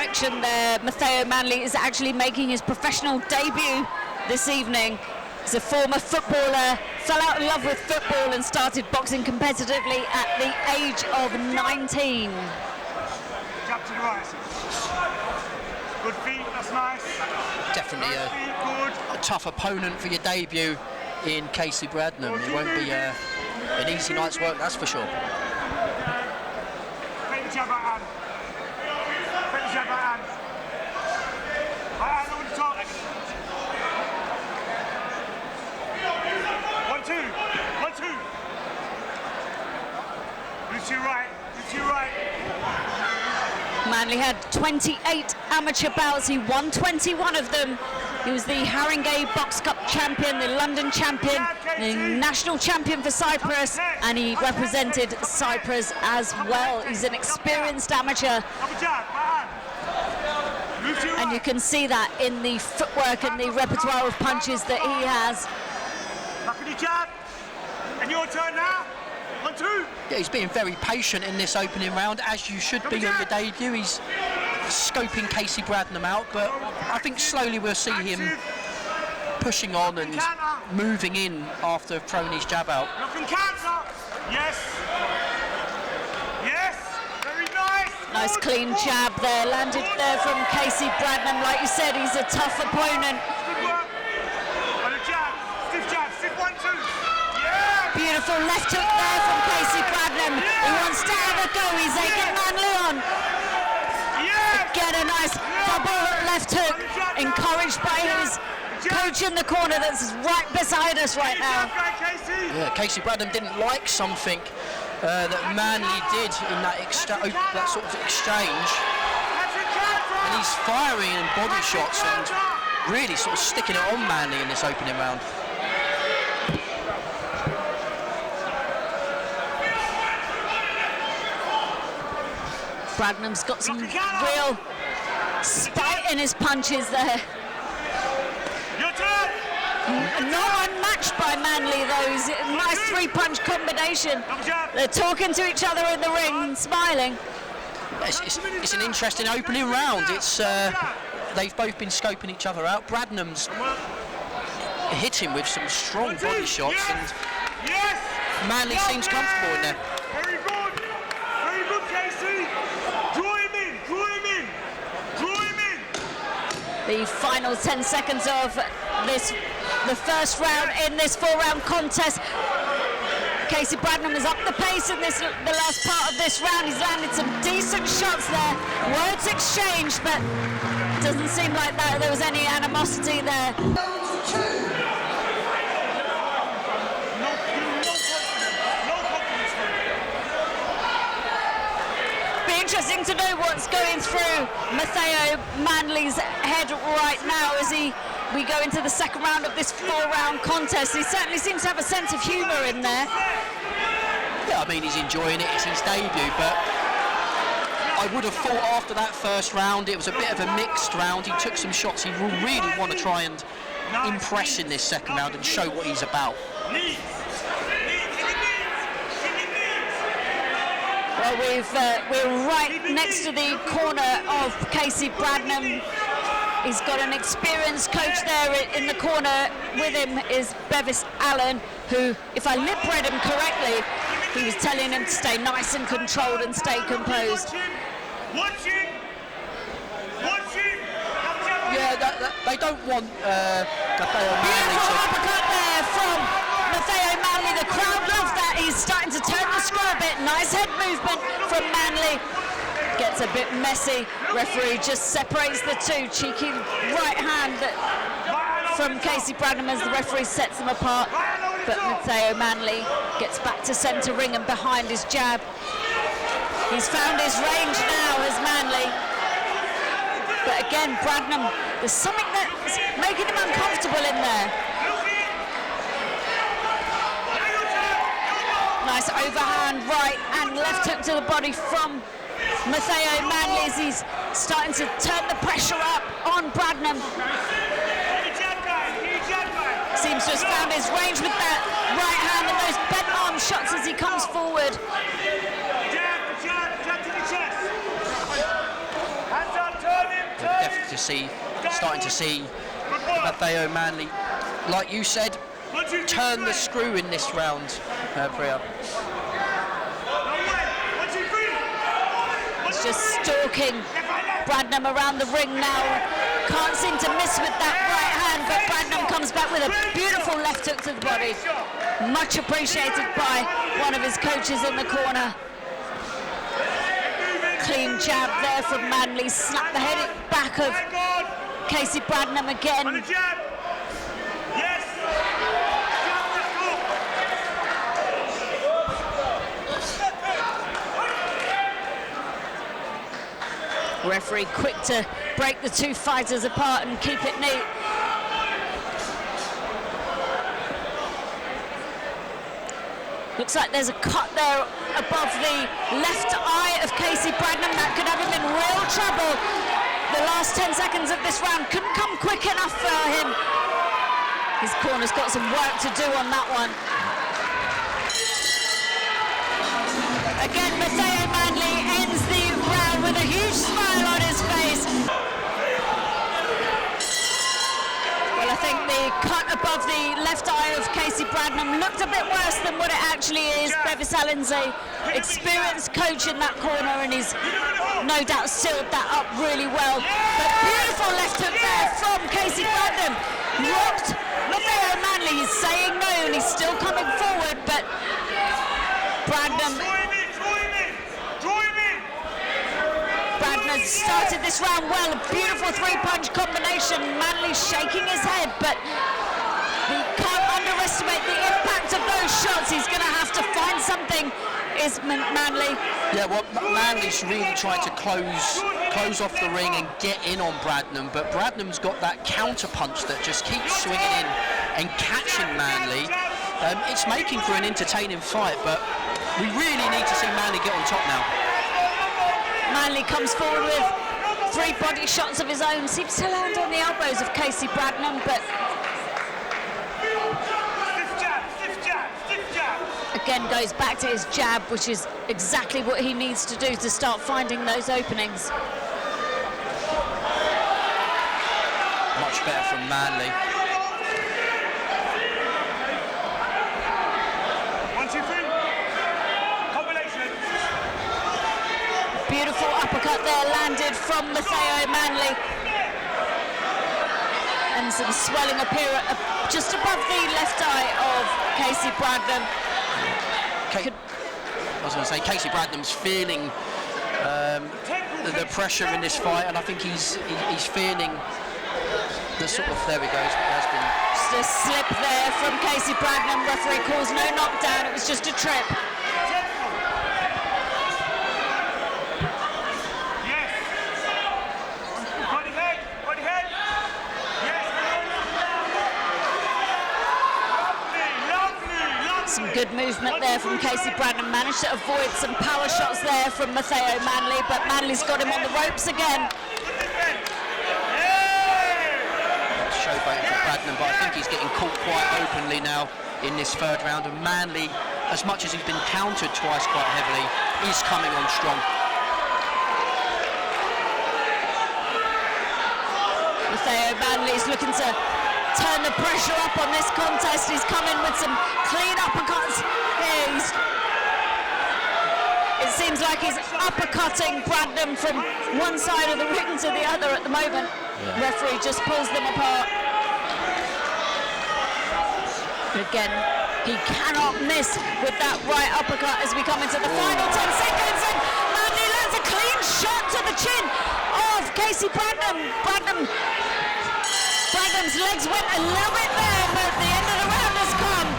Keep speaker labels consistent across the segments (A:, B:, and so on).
A: section there. Matheo Manley is actually making his professional debut this evening. He's a former footballer, fell out in love with football and started boxing competitively at the age of 19.
B: Jab to the right. Good feet, that's nice.
C: Definitely a tough opponent for your debut in Kasey Bradnum. It won't be an easy night's work, that's for sure.
B: Take the jab right hand. Take the jab right hand. Right hand over the top. 1, 2. 1, 2. Move to your right. Move to your right.
A: Manley had 28 amateur bouts. He won 21 of them. He was the Haringey Box Cup champion, the London champion, the national champion for Cyprus, and he represented Cyprus as well. He's an experienced amateur. And you can see that in the footwork and the repertoire of punches that he has.
B: Back of the jab. And your turn now. 1, 2.
C: Yeah, he's being very patient in this opening round, as you should be on your debut. He's scoping Kasey Bradnum out, but I think slowly we'll see him pushing on and moving in after throwing his jab out.
B: Look and counter. Yes. Yes. Very nice.
A: Nice clean jab there, landed there from Kasey Bradnum. Like you said, he's a tough opponent.
B: Good work. On a jab. Stiff 1, 2. Yeah.
A: Beautiful left hook there from Kasey Bradnum. He wants to have a go. He's taking Manley on. Again, a nice double left hook, encouraged by his coach in the corner that's right beside us right now.
C: Yeah, Kasey Bradnum didn't like something that Manley did in that sort of exchange. And he's firing in body shots and really sort of sticking it on Manley in this opening round.
A: Bradnum's got some real spite in his punches there. Not unmatched by Manley, though. He's a nice three-punch combination. They're talking to each other in the ring and smiling.
C: It's an interesting opening round. They've both been scoping each other out. Bradnum's hit him with some strong body shots, and Manley seems comfortable in there.
B: Very good. Very good, Kasey. Draw him in. Draw him in. Draw him in.
A: The final 10 seconds of the first round in this 4-round contest. Kasey Bradnum is up the pace in the last part of this round. He's landed some decent shots there. Words exchanged, but it doesn't seem like there was any animosity there. Interesting to know what's going through Matheo Manley's head right now as we go into the second round of this 4-round contest. He certainly seems to have a sense of humour in there.
C: Yeah, I mean, he's enjoying it. It's his debut, but I would have thought after that first round it was a bit of a mixed round. He took some shots. He will really want to try and impress in this second round and show what he's about.
A: Well, we're right next to the corner of Kasey Bradnum. He's got an experienced coach there in the corner. With him is Bevis Allen, who, if I lip-read him correctly, he was telling him to stay nice and controlled and stay composed.
C: Yeah, they don't want Matheo Manley
A: Beautiful
C: to...
A: uppercut there from Matheo Manley. The crowd loves that. He's starting to turn the screw a bit. Nice head movement from Manley. Gets a bit messy. Referee just separates the two. Cheeky right hand from Kasey Bradnum as the referee sets them apart. But Matheo Manley gets back to centre ring and behind his jab. He's found his range now as Manley. But again, Bradnum, there's something that's making him uncomfortable in there. Nice overhand right and left hook to the body from Matheo Manley as he's starting to turn the pressure up on Bradnum. Seems to have found his range with that right hand and those bent arm shots as he comes forward.
B: Jab to the chest. Hands up, turn.
C: starting to see Matheo Manley, like you said, turn the screw in this round, Priya.
A: He's just stalking Bradnum around the ring now. Can't seem to miss with that right hand, but Bradnum comes back with a beautiful left hook to the body. Much appreciated by one of his coaches in the corner. Clean jab there from Manley. Snap the head back of Kasey Bradnum again. Referee quick to break the two fighters apart and keep it neat. Looks like there's a cut there above the left eye of Kasey Bradnum. That could have him in real trouble. The last 10 seconds of this round couldn't come quick enough for him. His corner's got some work to do on that one. Again, Matheo Manley ends the round with a huge smile on his face. Well, I think the cut above the left eye of Kasey Bradnum looked a bit worse than what it actually is. Bevis Allen's an experienced coach in that corner, and he's no doubt sealed that up really well. But beautiful left hook there from Kasey Bradnum. Rocked Matheo Manley. He's saying no, and he's still coming forward, but Bradnum started this round well. A beautiful three-punch combination. Manley shaking his head, but we can't underestimate the impact of those shots. He's going to have to find something, is Manley.
C: Yeah, well, Manley's really trying to close off the ring and get in on Bradnum, but Bradnum's got that counter punch that just keeps swinging in and catching Manley. It's making for an entertaining fight, but we really need to see Manley get on top now.
A: Manley comes forward with 3 body shots of his own. Seems to land on the elbows of Kasey Bradnum, but again goes back to his jab, which is exactly what he needs to do to start finding those openings.
C: Much better from Manley.
A: Beautiful uppercut there landed from Matheo Manley. And some swelling up here just above the left eye of Kasey Bradnum.
C: I was going to say, Kasey Bradnum's feeling the pressure in this fight, and I think he's feeling the sort of, there we go, it has been.
A: Just a slip there from Kasey Bradnum. Referee calls no knockdown, it was just a trip. Some good movement there from Kasey Bradnum. Managed to avoid some power shots there from Matheo Manley, but Manley's got him on the ropes again.
C: Showboating for Bradnum, but I think he's getting caught quite openly now in this third round, and Manley, as much as he's been countered twice quite heavily, is coming on strong.
A: Matheo Manley's looking to turn the pressure up on this contest. He's coming with some clean uppercuts. It seems like he's uppercutting Bradnum from one side of the ring to the other at the moment. Yeah. Referee just pulls them apart. Again, he cannot miss with that right uppercut as we come into the final 10 seconds. And Manley lands a clean shot to the chin of Kasey Bradnum. Bradnum's legs went a little bit there, but the end of the round has come.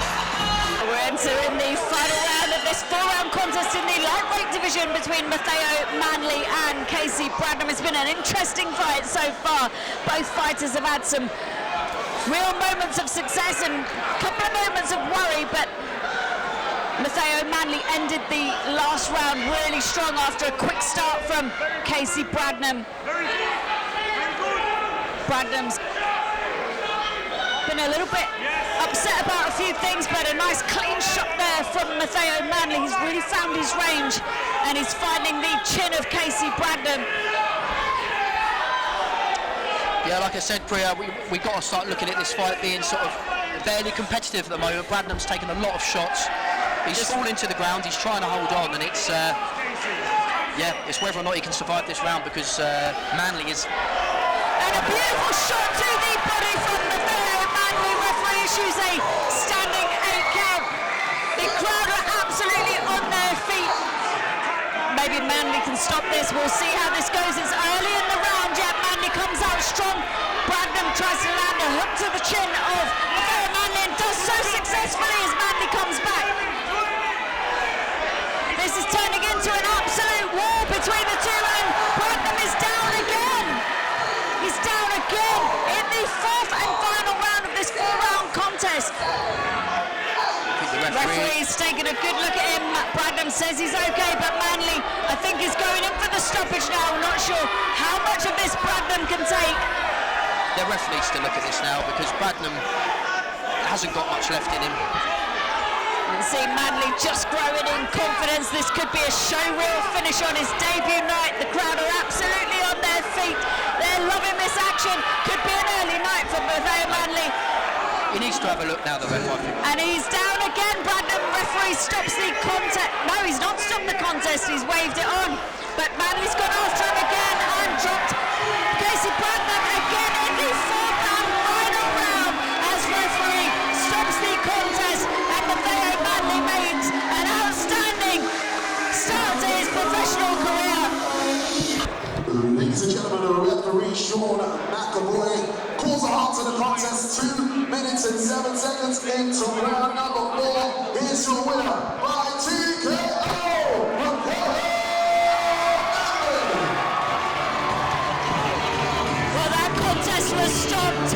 A: We're entering the final round of this 4-round contest in the lightweight division between Matheo Manley and Kasey Bradnum. It's been an interesting fight so far. Both fighters have had some real moments of success and a couple of moments of worry, but Matheo Manley ended the last round really strong after a quick start from Kasey Bradnum. Bradnum's been a little bit upset about a few things, but a nice clean shot there from Matheo Manley. He's really found his range, and he's finding the chin of Kasey Bradnum.
C: Yeah, like I said, Priya, we got to start looking at this fight being sort of barely competitive at the moment. Bradnum's taken a lot of shots. He's falling to the ground. He's trying to hold on, and it's it's whether or not he can survive this round because Manley is.
A: And a beautiful shot to the body from Matheo. Manley referee issues a standing 8 count. The crowd are absolutely on their feet. Maybe Manley can stop this. We'll see how this goes. It's early in the round yet. Manley comes out strong. Bradnum tries to land a hook to the chin of Matheo Manley and does so successfully as Manley comes back. This is turning into an absolute war between the two, and Bradnum is down again. He's down again in the 4th and final round of this 4-round contest.
C: The
A: referee's taking a good look at him. Bradnum says he's okay, but Manley, I think, is going in for the stoppage now. I'm not sure how much of this Bradnum can take.
C: The referee needs to look at this now because Bradnum hasn't got much left in him.
A: You can see Manley just growing in confidence. This could be a showreel finish on his debut night. The crowd are absolutely on their feet. They're loving this action. Could be an early night for Matheo Manley.
C: He needs to have a look now, the referee.
A: And he's down again. Bradnum referee stops the contest. No, he's not stopped the contest. He's waved it on. But Manley's gone after him again and dropped Kasey Bradnum again in the 4th and final round as referee stops the contest. And Matheo Manley makes an outstanding start to his professional career.
D: Ladies and gentlemen, the referee Jordan Grannum calls a halt to the contest. 2 minutes and 7 seconds into round number 4. Here's your winner by TKO, Matheo Manley.
A: Well, that contest was stopped